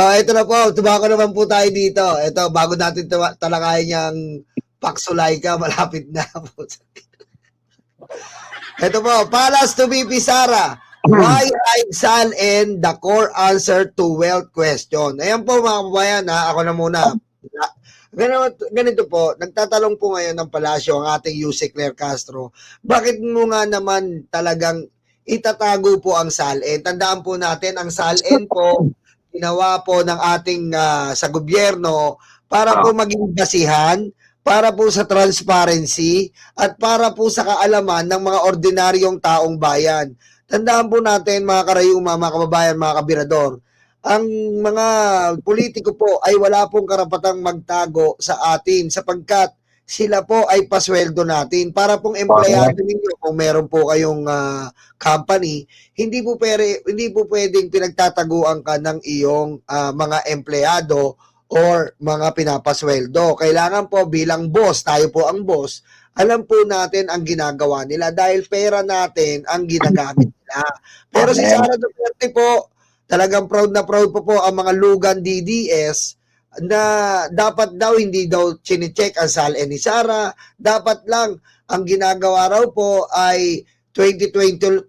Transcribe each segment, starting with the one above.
Ito na po, tumako naman po tayo dito. Ito, bago natin talakayin yung Paksulay ka, malapit na po. Ito po, Palas to BP Sara. Why hide Sal and the core answer to wealth question? Ayan po mga kababayan, ha? Ako na muna. Ganito po, nagtatalong po ngayon ng Palasyo ang ating Yusek Claire Castro. Bakit mo nga naman talagang itatago po ang SALN? Tandaan po natin, ang SALN po, ginawa po ng ating sa gobyerno para po maging basihan, para po sa transparency, at para po sa kaalaman ng mga ordinaryong taong bayan. Tandaan po natin mga karayuma, mga kababayan, mga kabirador, ang mga politiko po ay wala pong karapatang magtago sa atin sapagkat sila po ay pasweldo natin. Para pong empleyado ninyo, kung meron po kayong company, hindi po pwedeng pinagtataguan ka ng iyong mga empleyado or mga pinapasweldo. Kailangan po bilang boss, tayo po ang boss, alam po natin ang ginagawa nila dahil pera natin ang ginagamit nila. Pero si Sara Duterte po, talagang proud na proud po ang mga lugan DDS na dapat daw hindi daw chine-check ang SALN ni Sara. Dapat lang ang ginagawa raw po ay 2022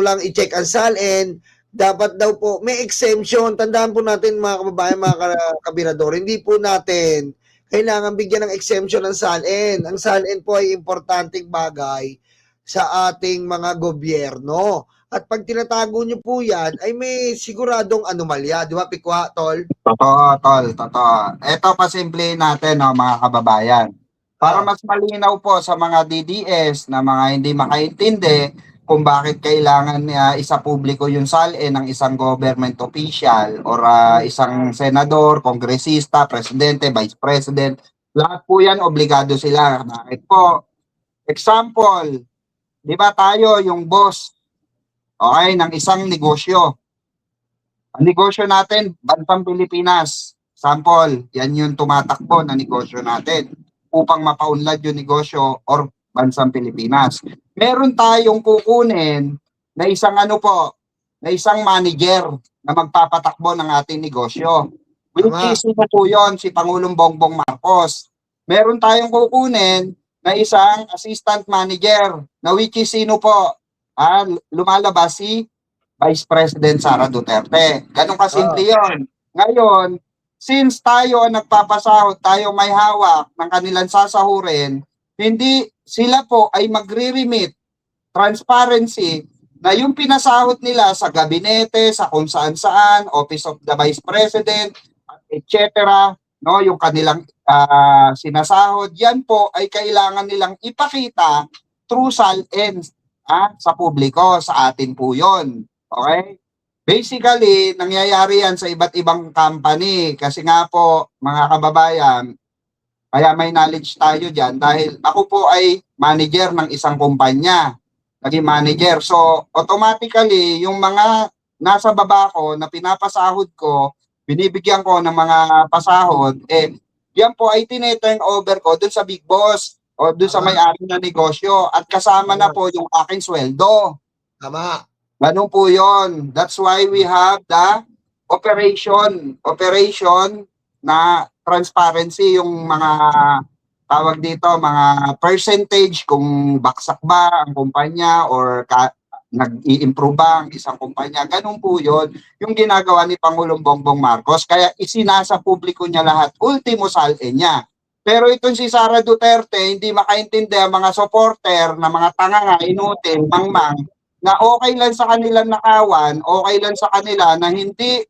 lang i-check ang SALN. Dapat daw po may exemption. Tandaan po natin mga kababayan, mga kabirador, hindi po natin kailangan bigyan ng exemption ng SALN. Ang SALN po ay importanteng bagay sa ating mga gobyerno. At pag tinatago nyo po yan, ay may siguradong anomalya. Di ba, Pikwa, Tol? Totoo, Tol. Totoo. Ito pasimple natin, no, mga kababayan. Para mas malinaw po sa mga DDS na mga hindi makaintindi kung bakit kailangan isa publiko yung SALN ng isang government official or isang senador, kongresista, presidente, vice president. Lahat po yan, obligado sila. Bakit po? Example, di ba tayo yung boss, okay, ng isang negosyo. Ang negosyo natin, Bansang Pilipinas. Sample, yan yung tumatakbo na negosyo natin upang mapaunlad yung negosyo or Bansang Pilipinas. Meron tayong kukunin na isang na isang manager na magpapatakbo ng ating negosyo. Which is po yun, si Pangulong Bongbong Marcos. Meron tayong kukunin na isang assistant manager na which is sino po? Lumalabas si Vice President Sara Duterte. Ganun kasimple yun. Ngayon, since tayo ang nagpapasahod, tayo may hawak ng kanilang sasahurin, hindi sila po ay magre-remit transparency na yung pinasahod nila sa gabinete, sa kung saan-saan, Office of the Vice President, etc., no, yung kanilang sinasahod, yan po ay kailangan nilang ipakita through SALN sa publiko, sa atin po yun. Okay? Basically, nangyayari yan sa iba't ibang company kasi nga po, mga kababayan, kaya may knowledge tayo dyan dahil ako po ay manager ng isang kumpanya. Naging manager. So, automatically, yung mga nasa baba ko na pinapasahod ko, binibigyan ko ng mga pasahod, yan po ay tine-turn over ko dun sa big boss o dun sa may-ari na negosyo at kasama na po yung aking sweldo. Tama. Ganun po yun. That's why we have the operation na transparency, yung mga tawag dito, mga percentage kung baksak ba ang kumpanya or nag-i-improve ba ang isang kumpanya. Ganun po yun. Yung ginagawa ni Pangulong Bongbong Marcos. Kaya isinasa publiko niya lahat. Ultimo SALN niya. Pero itong si Sara Duterte, hindi makaintindi ang mga supporter na mga tanga nga, inutil, mangmang, na okay lang sa kanilang nakawan, okay lang sa kanila na hindi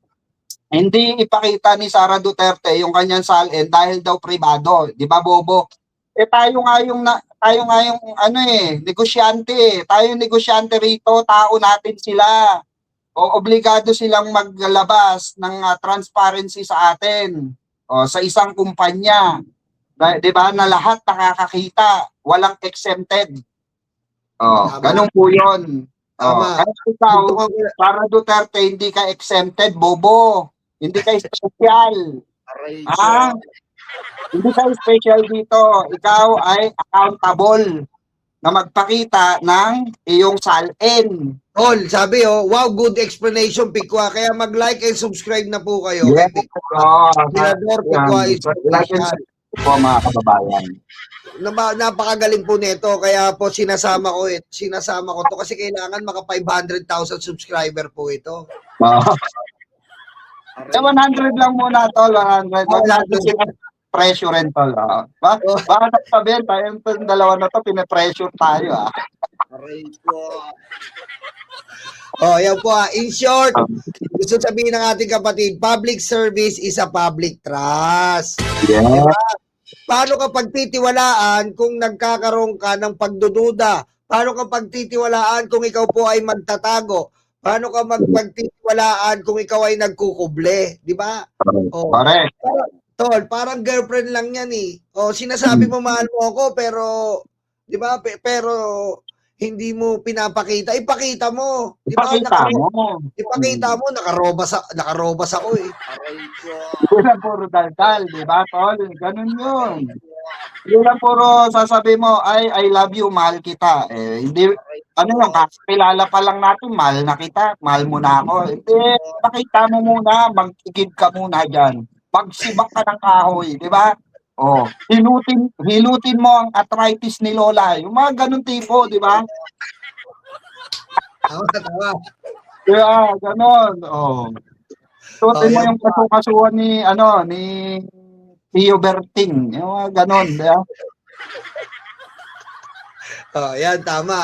ipakita ni Sara Duterte yung kanyang SALN dahil daw pribado, 'di ba, bobo? Tayo nga yung negosyante. Tayo yung negosyante rito, tao natin sila. O obligado silang maglabas ng transparency sa atin. O sa isang kumpanya. 'Di ba? Na lahat nakakakita, walang exempted. Ganun po 'yon. Kaya ikaw, Sara Duterte, hindi ka exempted, bobo. Hindi ka special. Hindi ka special dito. Ikaw ay accountable. na magpakita ng iyong salin. Tol, sabi wow, good explanation, Pikwa. Kaya mag-like and subscribe na po kayo kay Yes. Pikwa. Senador Pikwa is official. Po mga kababayan. Napakagaling po nito, kaya po sinasama ko to kasi kailangan maka 500,000 subscriber po ito. Sa 100 lang muna, tol. 100. Wag natin sila pressure rin, tol. Baka sabihin tayo, yung dalawa na to, pinapressure tayo. Yan po. In short, gusto sabihin ng ating kapatid, public service is a public trust. Yeah. Diba? Paano ka pagtitiwalaan kung nagkakaroon ka ng pagdududa? Paano ka pagtitiwalaan kung ikaw po ay magtatago? Paano ka magpagtitiwalaan kung ikaw ay nagkukuble? Di ba? Correct. Tol, parang girlfriend lang yan eh. Sinasabi mo mahal mo ako pero, di ba? Pero hindi mo pinapakita. Ipakita mo. Di ba? Ipakita mo, nakarobas ako eh. Hindi lang puro daldal, di ba, tol? Ganun yun. Hindi lang puro sasabi mo, I love you, mahal kita. Hindi, kilala pa lang natin, mahal na kita, mahal mo na ako. Hindi, pakita mo muna, magtigid ka muna dyan. Pagsibak ka ng kahoy, di ba? Hilutin mo ang arthritis ni Lola. Yung mga ganun tipo, di ba? Tawa. Yeah, ganun. Hilutin mo yung kasukasuan ni Tio Berting. Yung mga ganun, di ba? Yan, tama.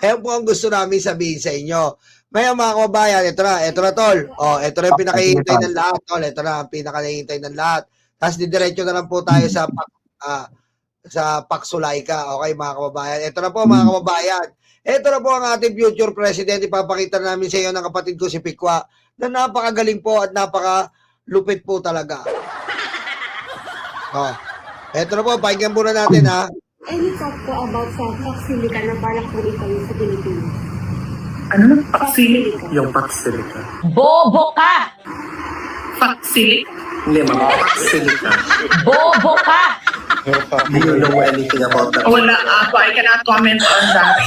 Yan po ang gusto namin sabihin sa inyo. Ngayon mga kababayan, ito na tol. Ito na yung pinakahihintay ng lahat, tol. Ito na ang pinakahihintay ng lahat. Tapos didiretso na lang po tayo sa Paksulaika. Okay, mga kababayan. Ito na po, mga kababayan. Ito na po ang ating future president. Ipapakita namin sa iyo ng kapatid ko si Pikwa na napakagaling po at napakalupit po talaga. Ito na po, pakinggan muna natin ha. Any talk po about sa Paksilica na balak po ikaw sa Pilipinas? Ano na? Paksili? Yung paksilica. Bobo ka! Paksili? Hindi, ma'am. Paksilica. Bobo ka! Do you know anything about that? Wala ako. I cannot comment on that.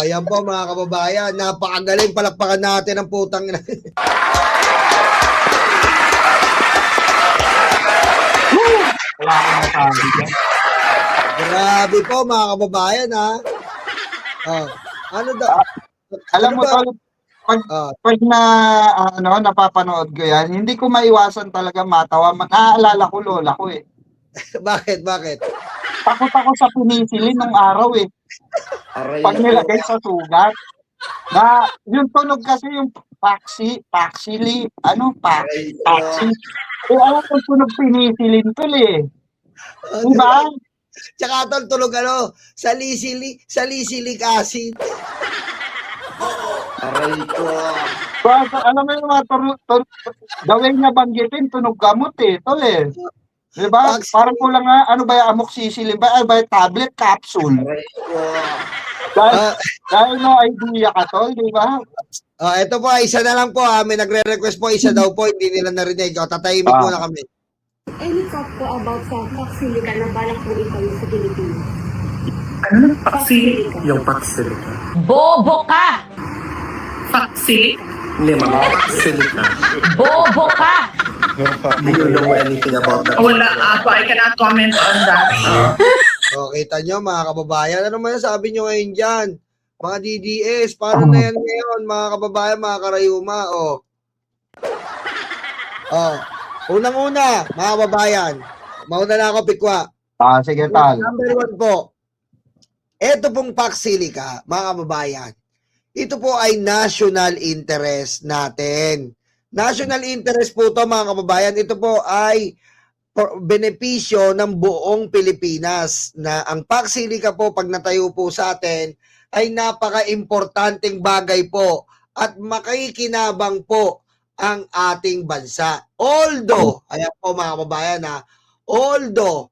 Yan po mga kababayan. Napakagaling, palakpakan natin ang putang. Wala akong masabi dyan. Grabe po mga kababayan ha. Ano daw? Alam mo, tol, pag napapanood ko yan, hindi ko maiwasan talaga matawa. Naaalala ko lola ko eh. Bakit? Takot ako sa pinisilin nung araw eh. Pag nilagay sa sugat. Yung tunog kasi yung paksili, paksi. Alam ko tunog pinisilin tol eh. Diba? Tsaka tol, tulog salicylic acid. Alam mo yung mga gawin na banggitin, tunog gamot eh, tol eh. Diba? Parang kulang nga, ano ba yung amoxicillin ba? Ano ba yung tablet, capsule? Dahil no idea ka, tol, diba? Ito po, isa na lang po may nagre-request po, isa daw po, hindi nila narinig. Tatahimik muna kami. Any talk po about sa Paksilica na balak po ikaw sa Pilipinas? Ano na? Paksili? Yung paksilica. Bobo ka! Paksili? Hindi, ma'am. Paksilica. Bobo ka! Do you know anything about that? Wala ako. I cannot comment on that. Kita nyo mga kababayan, ano man sabi nyo ngayon dyan? Mga DDS, paano na yan ngayon mga kababayan, mga karayuma? Unang-una, mga kababayan, mauna na ako, Pikwa. Sige, tal. Number 1 po, ito pong Paksilica, mga kababayan, ito po ay national interest natin. National interest po ito, mga kababayan. Ito po ay benepisyo ng buong Pilipinas na ang Paksilica po pag natayo po sa atin ay napaka-importanteng bagay po at makikinabang po ang ating bansa. Although, ayan po mga kababayan although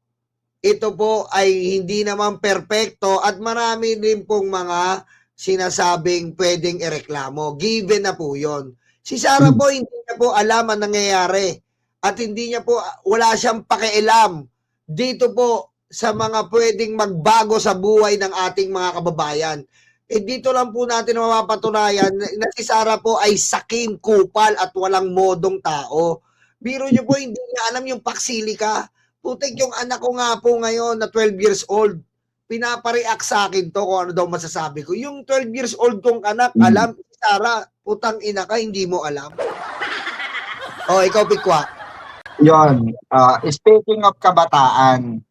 ito po ay hindi naman perpekto at marami din pong mga sinasabing pwedeng ireklamo. Given na po yon. Si Sara po hindi niya po alam ang nangyayari at hindi niya po, wala siyang pakialam dito po sa mga pwedeng magbago sa buhay ng ating mga kababayan. Eh dito lang po natin mapapatunayan na si Sara po ay sakim, kupal at walang modong tao. Biro niyo po, hindi niya alam yung paksilika. Putik, yung anak ko nga po ngayon na 12 years old, pinapareact sa akin to kung ano daw masasabi ko. Yung 12 years old kong anak, alam, Sara, putang ina ka, hindi mo alam. Oh, ikaw, Pikwa. Yon. Speaking of kabataan,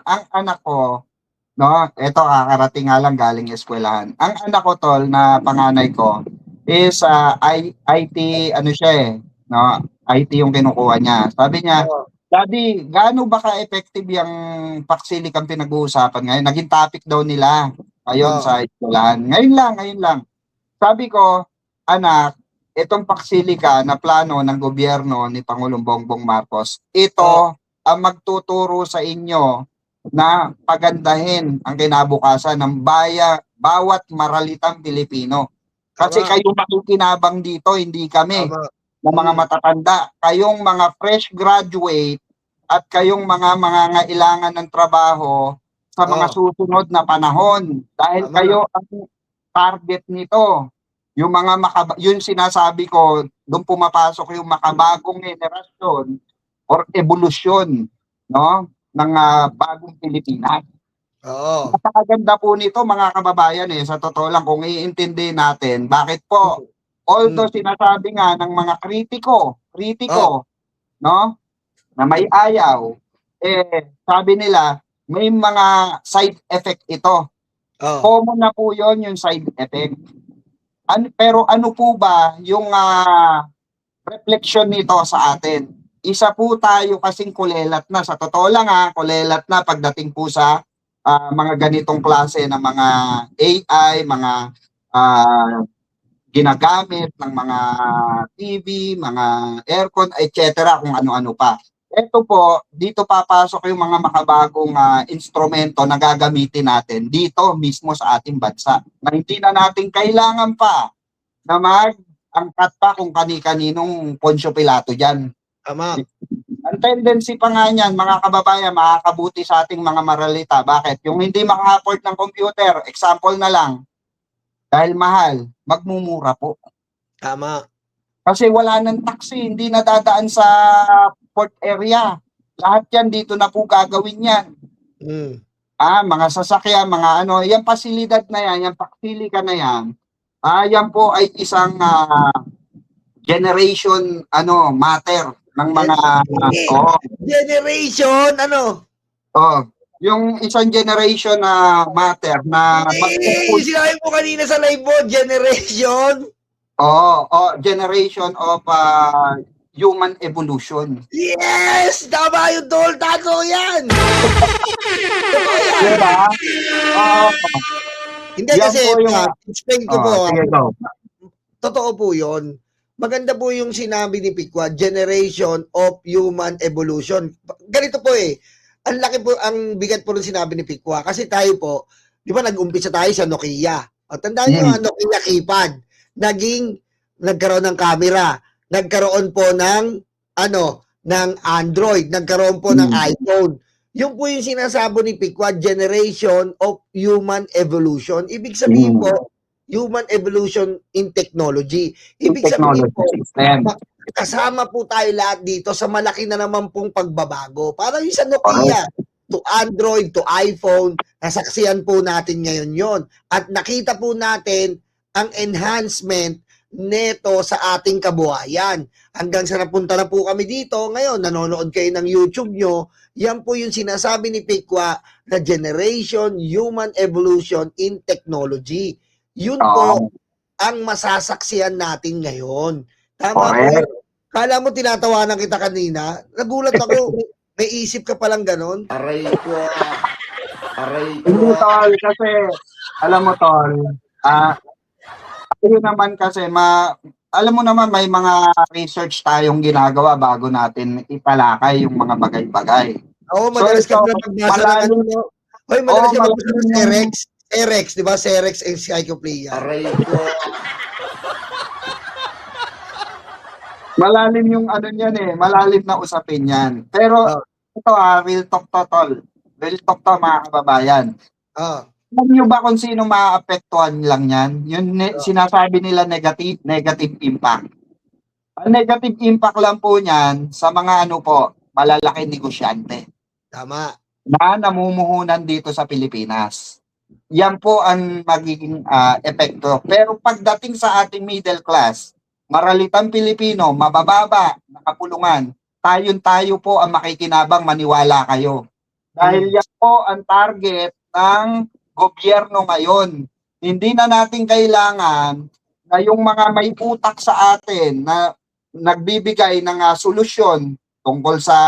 ang anak ko, no, eto kakarating nga lang galing eskwelahan. Ang anak ko tol na panganay ko is IT, ano siya no, IT yung kinukuha niya. Sabi niya, Daddy, gaano ba ka-effective yung paksilikang pinag-uusapan ngayon? Naging topic daw nila ngayon sa eskwelahan. Ngayon lang. Sabi ko, anak, itong paksilika na plano ng gobyerno ni Pangulong Bongbong Marcos, ito ang magtuturo sa inyo na pagandahin ang kinabukasan ng bawat maralitang Pilipino. Kasi kayo makikinabang dito, hindi kami na mga matatanda. Kayong mga fresh graduate at kayong mga ngailangan ng trabaho sa mga susunod na panahon. Dahil kayo ang target nito. Yung mga yung sinasabi ko, doon pumapasok yung makabagong henerasyon or evolusyon, no, ng bagong Pilipinas. Oo. Napakaganda po nito mga kababayan sa totoo lang kung iintindi natin bakit po although sinasabi nga ng mga kritiko, no, na may ayaw, sabi nila may mga side effect ito. Common na po 'yon yung side effect. Pero ano po ba yung reflection nito sa atin? Isa po tayo kasing kulelat na. Sa totoo lang kulelat na pagdating po sa mga ganitong klase ng mga AI, mga ginagamit ng mga TV, mga aircon, etc. kung ano-ano pa. Ito po, dito papasok yung mga makabagong instrumento na gagamitin natin dito mismo sa ating bansa. Na hindi na natin kailangan pa na mag-angkat pa kung kani-kaninong Poncio Pilato dyan. Tama. Ang tendency pa nga niyan, mga kababayan, makakabuti sa ating mga maralita. Bakit? Yung hindi maka-afford ng computer, example na lang, dahil mahal, magmumura po. Tama. Kasi wala nang taxi, hindi nadadaan sa port area. Lahat yan, dito na po gagawin yan. Mga sasakyan, mga ano, yung pasilidad na yan, yung paksilika na yan, yan po ay isang generation matter ng mga generation yung isang generation na matter na sinabi mo kanina sa live mo, generation generation of human evolution. Yes, tama yung tol, tato yan. Diba? Hindi kasi explain ko po. Totoo po yun. Maganda po yung sinabi ni Pikwa, generation of human evolution. Ganito po ang laki po, ang bigat po ng sinabi ni Pikwa. Kasi tayo po, di ba nag-umpisa tayo sa Nokia. O, tandaan nyo ang Nokia keypad. Nagkaroon ng camera. Nagkaroon po ng, ng Android. Nagkaroon po ng iPhone. Yung po yung sinasabi ni Pikwa, generation of human evolution. Ibig sabihin po, human evolution in technology. Ibig sabihin po, kasama po tayo lahat dito sa malaki na naman pong pagbabago. Parang yung sa Nokia, to Android, to iPhone, nasaksiyan po natin ngayon yon. At nakita po natin ang enhancement neto sa ating kabuhayan. Hanggang sa napunta na po kami dito, ngayon nanonood kayo ng YouTube nyo, yan po yung sinasabi ni Pikwa na generation, human evolution in technology. Yun po ang masasaksihan natin ngayon. Tama po. Kala mo tinatawanan kita kanina? Nagulat ako. May isip ka palang ganon? Aray ko. Hindi tol, kasi alam mo tol, yun naman kasi alam mo naman may mga research tayong ginagawa bago natin italakay yung mga bagay-bagay. Oo, madalas ka magbasa ng Hoy, madalas ka magbasa ng Serex, di ba? Serex Encyclopedia. Aray ko. Malalim yung ano niyan eh, malalim na usapin yan. Pero Oh. ito real talk to tol. Real talk to mga kababayan. Oh. Alam niyo ba kung sino maaapektuhan lang yan? Yung sinasabi nila negative impact. Ang negative impact lang po niyan sa mga ano po, malalaking negosyante Tama. na namumuhunan dito sa Pilipinas. Yan po ang magiging epekto. Pero pagdating sa ating middle class, maralitang Pilipino, mabababa, nakapulungan, tayo po ang makikinabang, maniwala kayo. Dahil yan po ang target ng gobyerno ngayon. Hindi na natin kailangan na yung mga may utak sa atin na nagbibigay ng solusyon tungkol sa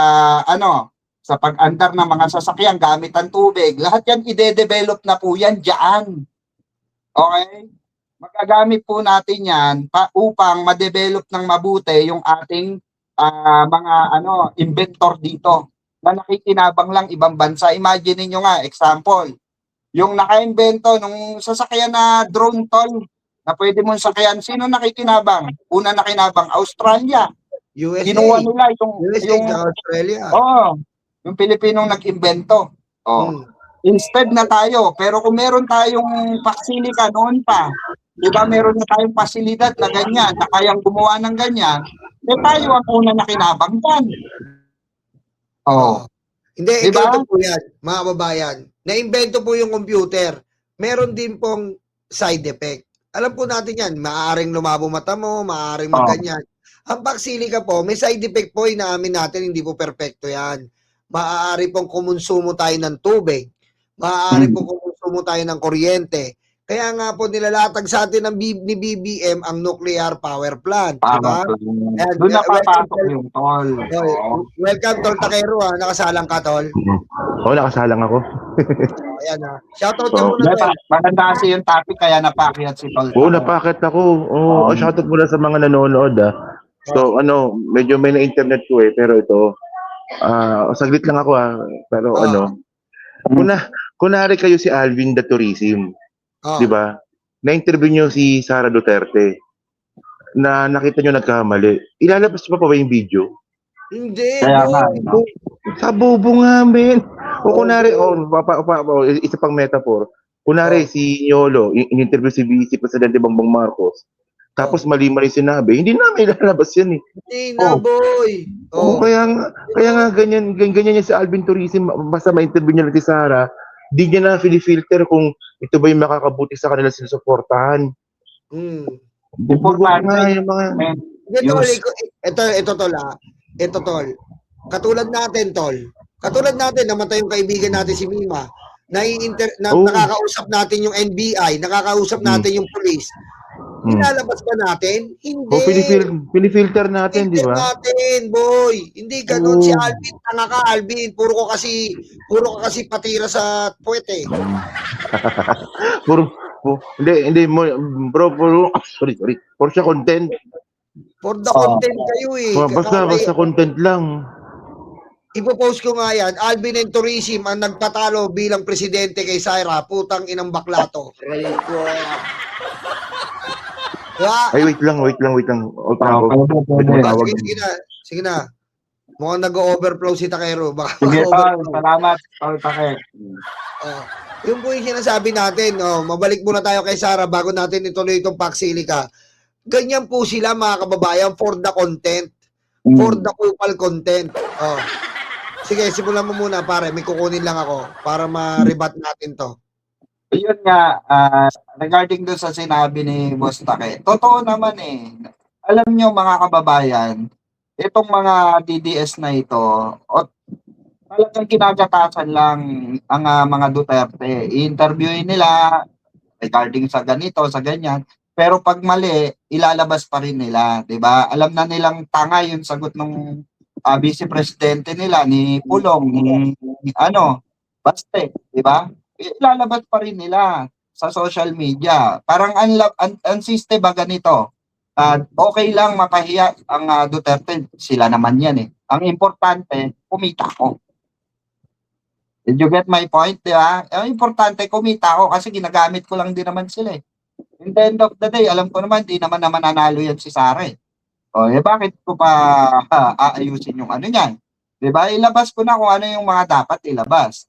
sa pag-andar ng mga sasakyan gamit ang tubig. Lahat yan ide-develop na po yan diyan. Okay? Magagamit po natin yan upang ma-develop ng mabuti yung ating mga inventor dito na nakikinabang lang ibang bansa. Imagine niyo nga, example, yung naka-invento nung sasakyan na drone tol na pwede mong sakyan, sino nakikinabang? Una nakinabang, Australia. USA. Kinuha nila USA sa Australia. yung Pilipinong nag-invento. Hmm. Instead na tayo, pero kung meron tayong pasilika noon pa, di ba meron na tayong pasilidad na ganyan, na kayang gumawa ng ganyan, tayo ang una nakinabang dyan. Hindi, Diba? ito po yan, mga kababayan. Na-invento po yung computer. Meron din pong side effect. Alam po natin yan, maaaring lumabo mata mo, maaaring magganyan. Ang baksilika po, may side effect po, inaamin natin, hindi po perfecto yan. Maaari pong kumonsumo tayo ng tubig. Maaari pong kumonsumo tayo ng kuryente. Kaya nga po nilalatag sa atin ni BBM ang nuclear power plant. Diba? Doon na papasok yung tol. Welcome, Tol Takero. Nakasalang ka, Tol. Oo, nakasalang ako. Ayan ha. Shoutout ka muna, Tol. Maganda kasi yung topic kaya napakyat si tol. Oo, napakit ako. Oo, shoutout muna sa mga nanonood So, medyo may na-internet ko pero ito, saglit lang ako pero kunwari kayo si Alvin the Tourism, di ba? Na-interview nyo si Sara Duterte, na nakita nyo nagkamali. Ilalabas pa ba yung video? Hindi, Kaya nga, Sa bobo nga, men. O kunwari, isa pang metaphor. Kunwari, si Yolo, in-interview si Vice Presidente Bongbong Marcos, tapos mali-mali sinabi, hindi namin ilalabas yan eh. Hindi na, boy. Kaya nga ganyan yan si Alvin Tourism, basta ma-interview niya lang si Sara, di niya na filter kung ito ba yung makakabuti sa kanila sinusuportahan. Importante yung mga... Ito, Tol. Ito, Tol. Katulad natin, Tol. Katulad natin, namatay yung kaibigan natin si Mima. Nakakausap natin yung NBI, nakakausap natin yung police. Ilalabas ba natin? Hindi. Pinifilter natin, di ba? Natin, boy. Hindi ganun si Alvin. Tanga ka, Alvin. Puro ka kasi patira sa puwet eh. Hindi mo, bro, sorry. For siya content. For the content kayo eh. Basta content lang. Ipopost ko nga yan. Alvin and Tourism ang nagpatalo bilang presidente kay Sara. Putang inang baklato. Ay, wait lang. Sige na. Mukhang nag-overflow si Takero. Sige, tol. Salamat, tol Takero. Yung po yung sinasabi natin, mabalik muna tayo kay Sara bago natin ituloy itong Paksilika. Ganyan po sila mga kababayan for the content. For the kupal content. Sige, simulan mo muna pare. May kukunin lang ako para ma-rebat natin to. Yun nga, regarding doon sa sinabi ni Boss Take, totoo naman eh. Alam nyo mga kababayan, itong mga DDS na ito, talagang kinagatasan lang ang mga Duterte. I-interviewin nila regarding sa ganito, sa ganyan. Pero pag mali, ilalabas pa rin nila, 'di ba? Alam na nilang tanga yung sagot ng vice presidente nila ni Pulong, ni Baste, 'di ba? Ilalabas pa rin nila sa social media. Parang ang system ba ganito? Okay lang mapahiya ang Duterte, sila naman yan eh. Ang importante, kumita ko. Did you get my point, di ba? Ang importante, kumita ko kasi ginagamit ko lang din naman sila eh. In the end of the day, alam ko naman, di naman mananalo yan si Sara eh. O, bakit ko pa aayusin yung ano niyan? 'Di ba? Ilabas ko na kung ano yung mga dapat ilabas.